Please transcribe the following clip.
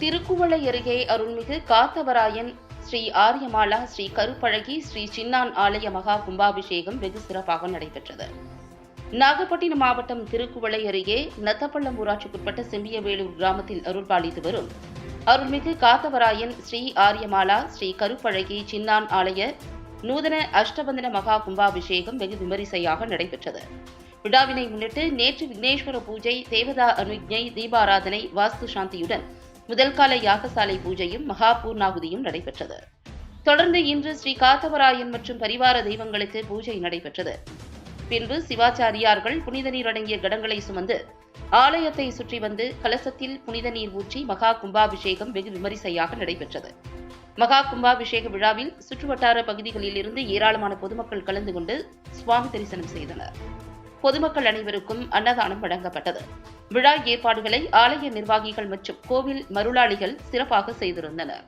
திருக்குவளை அருகே அருள்மிகு காத்தவராயன் ஸ்ரீ ஆரியமாலா ஸ்ரீ கருப்பழகி ஸ்ரீ சின்னான் ஆலய மகா கும்பாபிஷேகம் வெகு சிறப்பாக நடைபெற்றது. நாகப்பட்டினம் மாவட்டம் திருக்குவளை அருகே நத்தப்பள்ளம் ஊராட்சிக்குட்பட்ட செம்பியவேலூர் கிராமத்தில் அருள்பாலித்து வரும் அருள்மிகு காத்தவராயன் ஸ்ரீ ஆரியமாலா ஸ்ரீ கருப்பழகி சின்னான் ஆலய நூதன அஷ்டபந்தன மகா கும்பாபிஷேகம் வெகு விமரிசையாக நடைபெற்றது. விழாவினை முன்னிட்டு நேற்று விக்னேஸ்வர பூஜை, தேவதா அனுஜை, தீபாராதனை, வாஸ்து சாந்தியுடன் முதல் கால யாகசாலை பூஜையும் மகா பூர்ணாகுதியும் நடைபெற்றது. தொடர்ந்து இன்று ஸ்ரீ காத்தவராயன் மற்றும் பரிவார தெய்வங்களுக்கு பூஜை நடைபெற்றது. பின்பு சிவாச்சாரியார்கள் புனித நீர் அடங்கிய கடங்களை சுமந்து ஆலயத்தை சுற்றி வந்து கலசத்தில் புனித நீர் ஊற்றி மகா கும்பாபிஷேகம் வெகு விமரிசையாக நடைபெற்றது. மகா கும்பாபிஷேக விழாவில் சுற்றுவட்டார பகுதிகளில் இருந்து ஏராளமான பொதுமக்கள் கலந்து கொண்டு சுவாமி தரிசனம் செய்தனர். பொதுமக்கள் அனைவருக்கும் அன்னதானம் வழங்கப்பட்டது. விழா ஏற்பாடுகளை ஆலய நிர்வாகிகள் மற்றும் கோவில் மருளாளிகள் சிறப்பாக செய்திருந்தனர்.